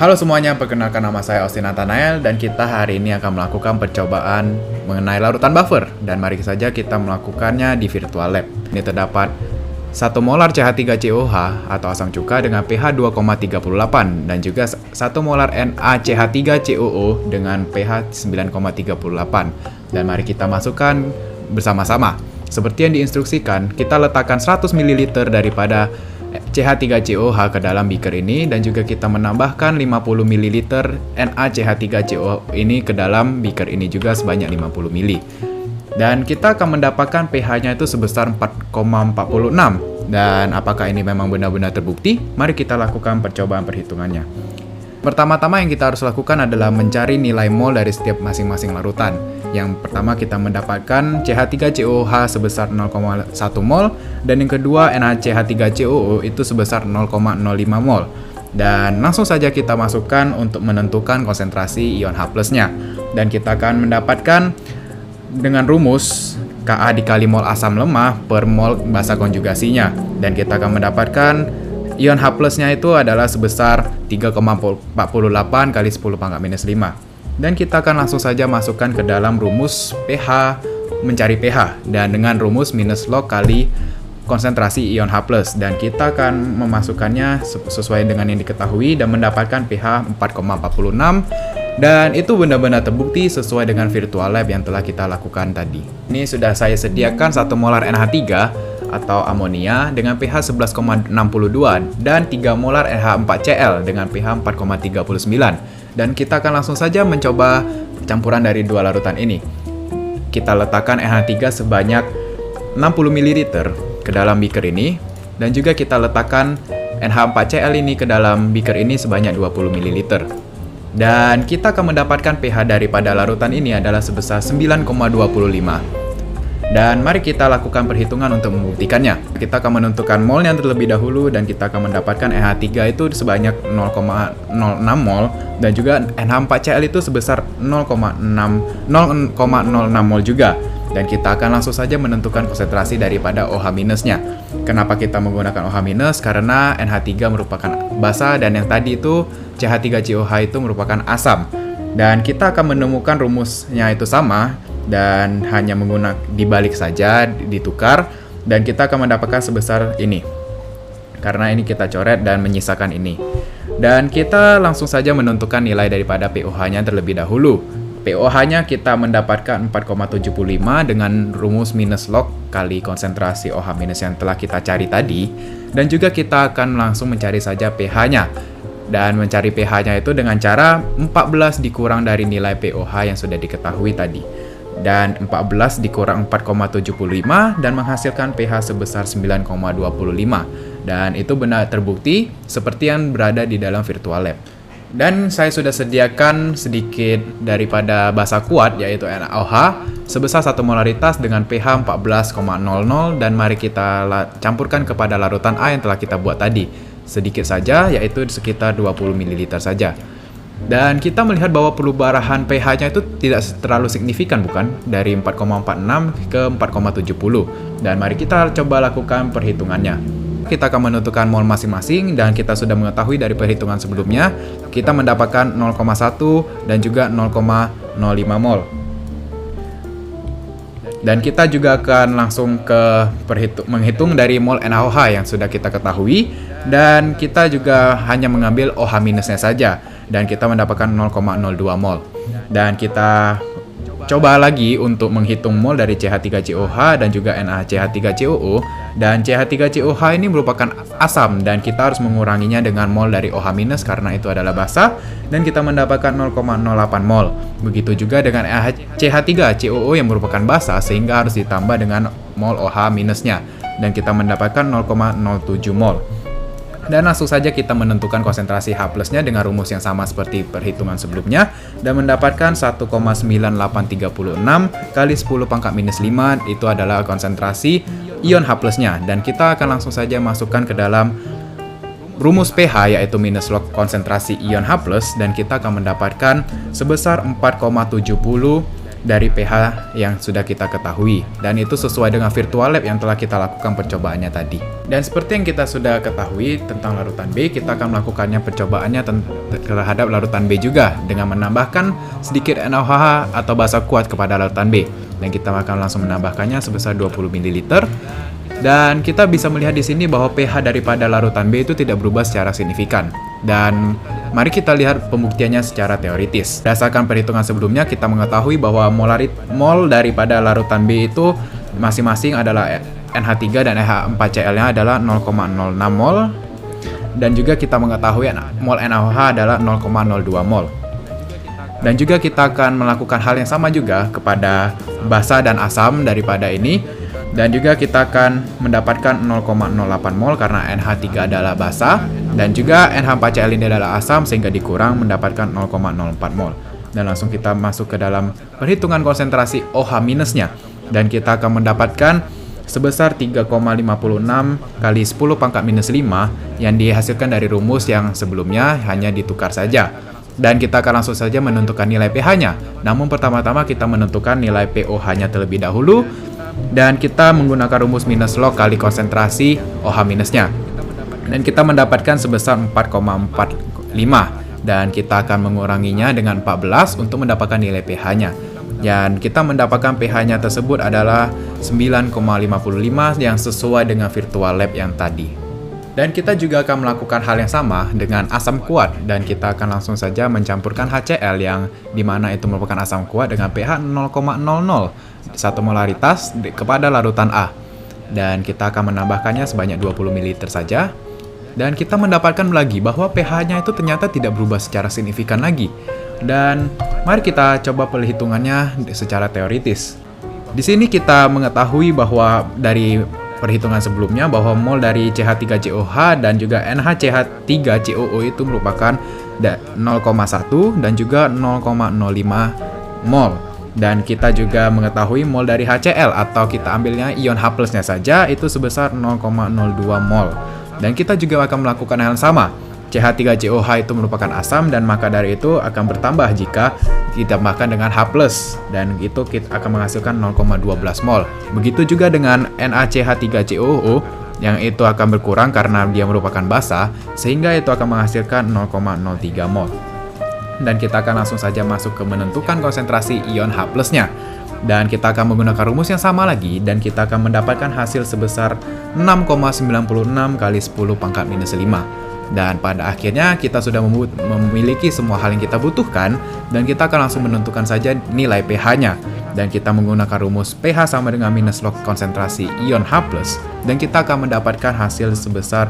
Halo semuanya, perkenalkan nama saya Austin Nathanael dan kita hari ini akan melakukan percobaan mengenai larutan buffer. Dan mari saja kita melakukannya di virtual lab. Ini terdapat 1 molar CH3COH atau asam cuka dengan pH 2,38 dan juga 1 molar NaCH3COO dengan pH 9,38. Dan mari kita masukkan bersama-sama. Seperti yang diinstruksikan, kita letakkan 100 ml daripada CH3COH ke dalam beaker ini dan juga kita menambahkan 50 ml NaCH3COO ini ke dalam beaker ini juga sebanyak 50 ml. Dan kita akan mendapatkan pH-nya itu sebesar 4,46. Dan apakah ini memang benar-benar terbukti? Mari kita lakukan percobaan perhitungannya. Pertama-tama yang kita harus lakukan adalah mencari nilai mol dari setiap masing-masing larutan. Yang pertama kita mendapatkan CH3COH sebesar 0,1 mol dan yang kedua NaCH3COO itu sebesar 0,05 mol. Dan langsung saja kita masukkan untuk menentukan konsentrasi ion H+-nya. Dan kita akan mendapatkan dengan rumus Ka dikali mol asam lemah per mol basa konjugasinya. Dan kita akan mendapatkan ion H+-nya itu adalah sebesar 3,48 kali 10⁻⁵. Dan kita akan langsung saja masukkan ke dalam rumus pH, mencari pH. Dan dengan rumus minus log kali konsentrasi ion H+. Dan kita akan memasukkannya sesuai dengan yang diketahui dan mendapatkan pH 4,46. Dan itu benar-benar terbukti sesuai dengan virtual lab yang telah kita lakukan tadi. Ini sudah saya sediakan 1 molar NH3 atau amonia dengan pH 11,62 dan 3 molar NH4Cl dengan pH 4,39. Dan kita akan langsung saja mencoba campuran dari dua larutan ini. Kita letakkan NH3 sebanyak 60 ml ke dalam beaker ini dan juga kita letakkan NH4Cl ini ke dalam beaker ini sebanyak 20 ml. Dan kita akan mendapatkan pH daripada larutan ini adalah sebesar 9,25. Dan mari kita lakukan perhitungan untuk membuktikannya. Kita akan menentukan molnya terlebih dahulu dan kita akan mendapatkan NH3 itu sebanyak 0,06 mol dan juga NH4Cl itu sebesar 0,06 mol juga. Dan kita akan langsung saja menentukan konsentrasi daripada OH-nya. Kenapa kita menggunakan OH-? Karena NH3 merupakan basa dan yang tadi itu CH3COH itu merupakan asam. Dan kita akan menemukan rumusnya itu sama dan hanya menggunakan dibalik saja, ditukar, dan kita akan mendapatkan sebesar ini. Karena ini kita coret dan menyisakan ini. Dan kita langsung saja menentukan nilai daripada pOH-nya terlebih dahulu. pOH-nya kita mendapatkan 4,75 dengan rumus minus log kali konsentrasi OH- yang telah kita cari tadi. Dan juga kita akan langsung mencari saja pH-nya. Dan mencari pH-nya itu dengan cara 14 dikurang dari nilai pOH yang sudah diketahui tadi. Dan 14 dikurang 4,75 dan menghasilkan pH sebesar 9,25. Dan itu benar terbukti seperti yang berada di dalam virtual lab. Dan saya sudah sediakan sedikit daripada basa kuat yaitu NaOH sebesar 1 molaritas dengan pH 14,00 dan mari kita campurkan kepada larutan A yang telah kita buat tadi. Sedikit saja yaitu sekitar 20 ml saja. Dan kita melihat bahwa perubahan pH-nya itu tidak terlalu signifikan bukan? Dari 4,46 ke 4,70. Dan mari kita coba lakukan perhitungannya. Kita akan menentukan mol masing-masing dan kita sudah mengetahui dari perhitungan sebelumnya. Kita mendapatkan 0,1 dan juga 0,05 mol. Dan kita juga akan langsung ke menghitung dari mol NaOH yang sudah kita ketahui. Dan kita juga hanya mengambil OH-nya saja. Dan kita mendapatkan 0,02 mol. Dan kita coba lagi untuk menghitung mol dari CH3COH dan juga NaCH3COO. Dan CH3COH ini merupakan asam dan kita harus menguranginya dengan mol dari OH- karena itu adalah basa. Dan kita mendapatkan 0,08 mol. Begitu juga dengan CH3COO yang merupakan basa sehingga harus ditambah dengan mol OH-nya. Dan kita mendapatkan 0,07 mol. Dan langsung saja kita menentukan konsentrasi H+-nya dengan rumus yang sama seperti perhitungan sebelumnya dan mendapatkan 1,9836 kali 10⁻⁵ itu adalah konsentrasi ion H+-nya. Dan kita akan langsung saja masukkan ke dalam rumus pH yaitu minus log konsentrasi ion H+, dan kita akan mendapatkan sebesar 4,70 dari pH yang sudah kita ketahui, dan itu sesuai dengan virtual lab yang telah kita lakukan percobaannya tadi. Dan seperti yang kita sudah ketahui tentang larutan B, kita akan melakukannya percobaannya terhadap larutan B juga dengan menambahkan sedikit NaOH atau basa kuat kepada larutan B, dan kita akan langsung menambahkannya sebesar 20 ml. Dan kita bisa melihat di sini bahwa pH daripada larutan B itu tidak berubah secara signifikan. Dan mari kita lihat pembuktiannya secara teoritis. Berdasarkan perhitungan sebelumnya, kita mengetahui bahwa mol daripada larutan B itu masing-masing adalah NH3 dan NH4Cl-nya adalah 0,06 mol. Dan juga kita mengetahui mol NaOH adalah 0,02 mol. Dan juga kita akan melakukan hal yang sama juga kepada basa dan asam daripada ini. Dan juga kita akan mendapatkan 0,08 mol karena NH3 adalah basa, dan juga NH4Cl ini adalah asam sehingga dikurang mendapatkan 0,04 mol. Dan langsung kita masuk ke dalam perhitungan konsentrasi OH-nya, dan kita akan mendapatkan sebesar 3,56 kali 10 pangkat minus 5 yang dihasilkan dari rumus yang sebelumnya hanya ditukar saja. Dan kita akan langsung saja menentukan nilai pH-nya. Namun pertama-tama kita menentukan nilai POH-nya terlebih dahulu, dan kita menggunakan rumus minus log kali konsentrasi OH-nya. Dan kita mendapatkan sebesar 4,45, dan kita akan menguranginya dengan 14 untuk mendapatkan nilai pH-nya. Dan kita mendapatkan pH-nya tersebut adalah 9,55 yang sesuai dengan virtual lab yang tadi. Dan kita juga akan melakukan hal yang sama dengan asam kuat, dan kita akan langsung saja mencampurkan HCl yang dimana itu merupakan asam kuat dengan pH 0,00 1 molaritas kepada larutan A. Dan kita akan menambahkannya sebanyak 20 ml saja. Dan kita mendapatkan lagi bahwa pH-nya itu ternyata tidak berubah secara signifikan lagi. Dan mari kita coba perhitungannya secara teoritis. Di sini kita mengetahui bahwa dari perhitungan sebelumnya bahwa mol dari CH3COH dan juga NaCH3COO itu merupakan 0,1 dan juga 0,05 mol. Dan kita juga mengetahui mol dari HCl atau kita ambilnya ion H+-nya saja itu sebesar 0,02 mol. Dan kita juga akan melakukan hal yang sama. CH3COH itu merupakan asam, dan maka dari itu akan bertambah jika ditambahkan dengan H+, dan itu kita akan menghasilkan 0,12 mol. Begitu juga dengan NaCH3COO yang itu akan berkurang karena dia merupakan basa, sehingga itu akan menghasilkan 0,03 mol. Dan kita akan langsung saja masuk ke menentukan konsentrasi ion H+-nya. Dan kita akan menggunakan rumus yang sama lagi, dan kita akan mendapatkan hasil sebesar 6,96 kali 10 pangkat minus 5. Dan pada akhirnya kita sudah memiliki semua hal yang kita butuhkan, dan kita akan langsung menentukan saja nilai pH-nya. Dan kita menggunakan rumus pH sama dengan minus log konsentrasi ion H+, dan kita akan mendapatkan hasil sebesar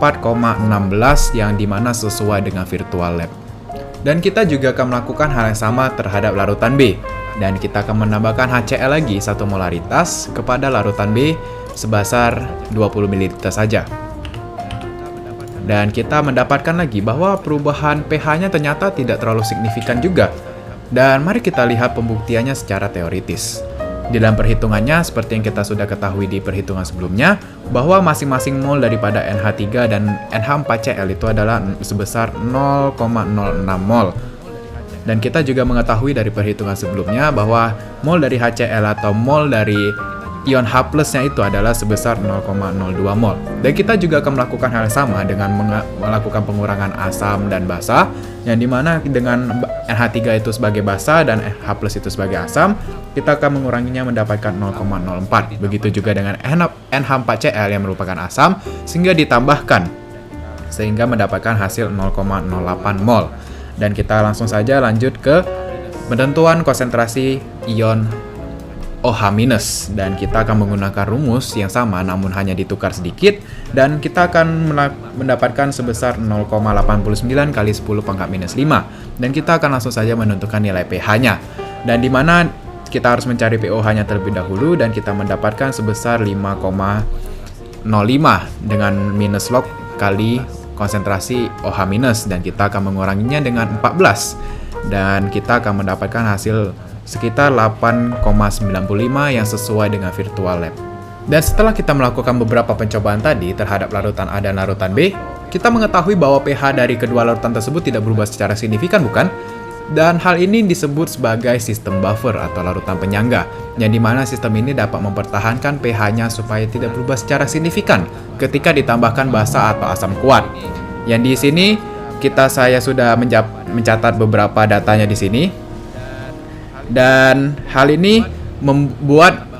4,16 yang dimana sesuai dengan virtual lab. Dan kita juga akan melakukan hal yang sama terhadap larutan B, dan kita akan menambahkan HCl lagi 1 molaritas kepada larutan B sebesar 20 ml saja. Dan kita mendapatkan lagi bahwa perubahan pH-nya ternyata tidak terlalu signifikan juga. Dan mari kita lihat pembuktiannya secara teoritis. Di dalam perhitungannya, seperti yang kita sudah ketahui di perhitungan sebelumnya, bahwa masing-masing mol daripada NH3 dan NH4Cl itu adalah sebesar 0,06 mol. Dan kita juga mengetahui dari perhitungan sebelumnya bahwa mol dari HCl atau mol dari ion H+-nya itu adalah sebesar 0,02 mol. Dan kita juga akan melakukan hal yang sama dengan melakukan pengurangan asam dan basa, yang dimana dengan NH3 itu sebagai basa dan H+ itu sebagai asam, kita akan menguranginya mendapatkan 0,04. Begitu juga dengan NH4Cl yang merupakan asam, sehingga ditambahkan sehingga mendapatkan hasil 0,08 mol. Dan kita langsung saja lanjut ke penentuan konsentrasi ion OH-, dan kita akan menggunakan rumus yang sama namun hanya ditukar sedikit, dan kita akan mendapatkan sebesar 0,89 kali 10 pangkat minus 5, dan kita akan langsung saja menentukan nilai pH-nya, dan dimana kita harus mencari POH-nya terlebih dahulu, dan kita mendapatkan sebesar 5,05 dengan minus log kali konsentrasi OH-, dan kita akan menguranginya dengan 14, dan kita akan mendapatkan hasil sekitar 8,95 yang sesuai dengan virtual lab. Dan setelah kita melakukan beberapa pencobaan tadi terhadap larutan A dan larutan B, kita mengetahui bahwa pH dari kedua larutan tersebut tidak berubah secara signifikan, bukan? Dan hal ini disebut sebagai sistem buffer atau larutan penyangga, yang dimana sistem ini dapat mempertahankan pH-nya supaya tidak berubah secara signifikan ketika ditambahkan basa atau asam kuat. Yang di sini saya sudah mencatat beberapa datanya di sini. Dan hal ini membuat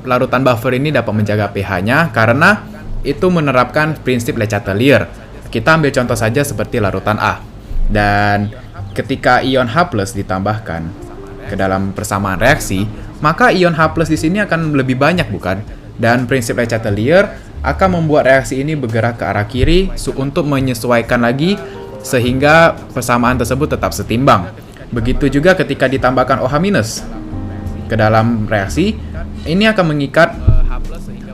larutan buffer ini dapat menjaga pH-nya karena itu menerapkan prinsip Le Chatelier. Kita ambil contoh saja seperti larutan A. Dan ketika ion H+ ditambahkan ke dalam persamaan reaksi, maka ion H+ di sini akan lebih banyak, bukan? Dan prinsip Le Chatelier akan membuat reaksi ini bergerak ke arah kiri untuk menyesuaikan lagi sehingga persamaan tersebut tetap setimbang. Begitu juga ketika ditambahkan OH- ke dalam reaksi, ini akan mengikat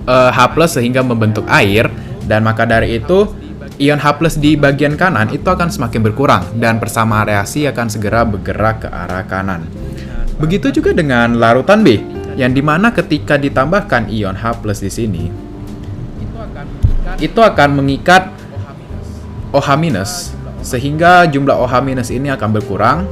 H+ sehingga membentuk air, dan maka dari itu ion H+ di bagian kanan itu akan semakin berkurang dan persamaan reaksi akan segera bergerak ke arah kanan. Begitu juga dengan larutan B, yang dimana ketika ditambahkan ion H+ di sini, itu akan mengikat OH- sehingga jumlah OH- ini akan berkurang,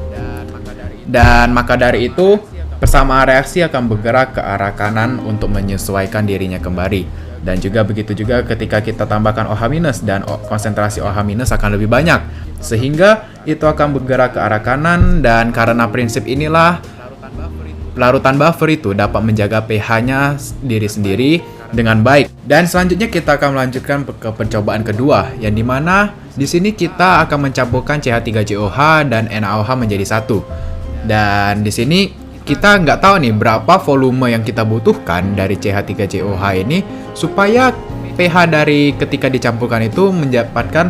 dan maka dari itu persamaan reaksi akan bergerak ke arah kanan untuk menyesuaikan dirinya kembali. Dan juga begitu juga ketika kita tambahkan OH- dan konsentrasi OH- akan lebih banyak, sehingga itu akan bergerak ke arah kanan. Dan karena prinsip inilah, larutan buffer itu dapat menjaga pH-nya diri sendiri dengan baik. Dan selanjutnya kita akan melanjutkan ke percobaan kedua, yang dimana di sini kita akan mencampurkan CH3COH dan NaOH menjadi satu. Dan di sini kita nggak tahu nih berapa volume yang kita butuhkan dari CH3COH ini supaya pH dari ketika dicampurkan itu mendapatkan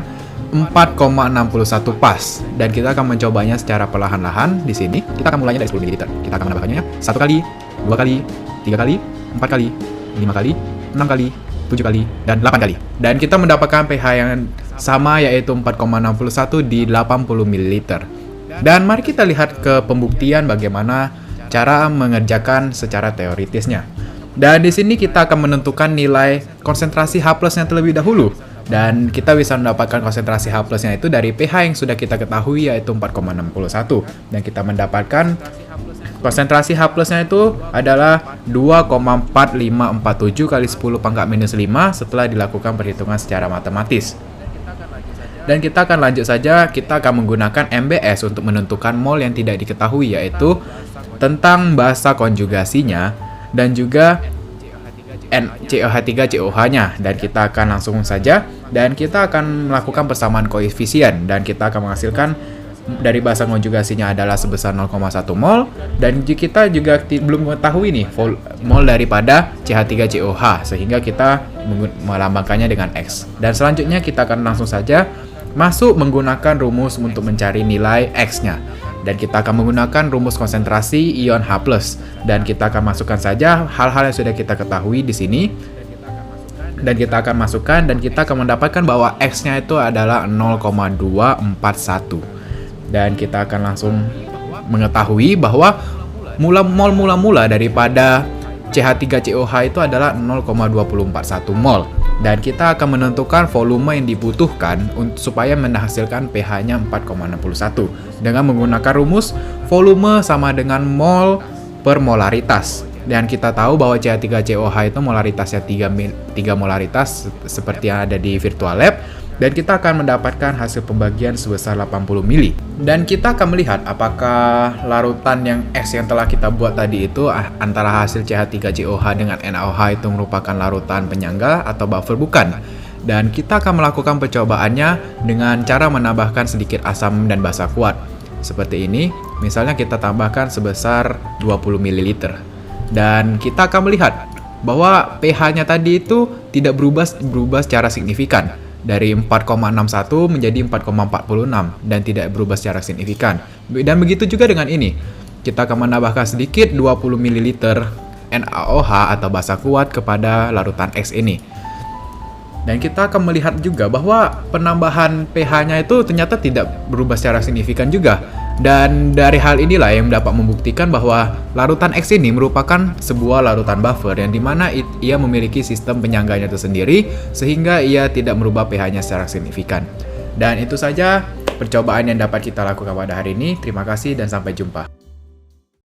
4,61 pas. Dan kita akan mencobanya secara perlahan-lahan di sini. Kita akan mulainya dari 10 ml. Kita akan menambahkannya 1 kali, 2 kali, 3 kali, 4 kali, 5 kali, 6 kali, 7 kali, dan 8 kali. Dan kita mendapatkan pH yang sama, yaitu 4,61 di 80 ml. Dan mari kita lihat ke pembuktian bagaimana cara mengerjakan secara teoritisnya. Dan di sini kita akan menentukan nilai konsentrasi H+-nya terlebih dahulu. Dan kita bisa mendapatkan konsentrasi H+-nya itu dari pH yang sudah kita ketahui, yaitu 4,61. Dan kita mendapatkan konsentrasi H+-nya itu adalah 2,4547 kali 10⁻⁻⁵ setelah dilakukan perhitungan secara matematis. Dan kita akan lanjut saja, kita akan menggunakan MBS untuk menentukan mol yang tidak diketahui, yaitu tentang basa konjugasinya dan juga COH3COH-nya. Dan kita akan langsung saja, dan kita akan melakukan persamaan koefisien, dan kita akan menghasilkan dari basa konjugasinya adalah sebesar 0,1 mol, dan kita juga belum mengetahui nih mol daripada CH3COH, sehingga kita melambangkannya dengan X. Dan selanjutnya kita akan langsung saja masuk menggunakan rumus untuk mencari nilai X-nya. Dan kita akan menggunakan rumus konsentrasi ion H+. Dan kita akan masukkan saja hal-hal yang sudah kita ketahui di sini. Dan kita akan masukkan, dan kita akan mendapatkan bahwa X-nya itu adalah 0,241. Dan kita akan langsung mengetahui bahwa mula daripada CH3COH itu adalah 0,2041 mol. Dan kita akan menentukan volume yang dibutuhkan supaya menghasilkan pH-nya 4,61 dengan menggunakan rumus volume sama dengan mol per molaritas. Dan kita tahu bahwa CH3COH itu molaritasnya 3 molaritas seperti yang ada di virtual lab. Dan kita akan mendapatkan hasil pembagian sebesar 80 mili. Dan kita akan melihat apakah larutan yang X yang telah kita buat tadi itu antara hasil CH3COH dengan NaOH itu merupakan larutan penyangga atau buffer bukan. Dan kita akan melakukan percobaannya dengan cara menambahkan sedikit asam dan basa kuat. Seperti ini, misalnya kita tambahkan sebesar 20 ml. Dan kita akan melihat bahwa pH-nya tadi itu tidak berubah secara signifikan. Dari 4,61 menjadi 4,46 dan tidak berubah secara signifikan. Dan begitu juga dengan ini. Kita akan menambahkan sedikit 20 ml NaOH atau basa kuat kepada larutan X ini. Dan kita akan melihat juga bahwa penambahan pH-nya itu ternyata tidak berubah secara signifikan juga. Dan dari hal inilah yang dapat membuktikan bahwa larutan X ini merupakan sebuah larutan buffer yang dimana ia memiliki sistem penyangganya tersendiri sehingga ia tidak merubah pH-nya secara signifikan. Dan itu saja percobaan yang dapat kita lakukan pada hari ini. Terima kasih dan sampai jumpa.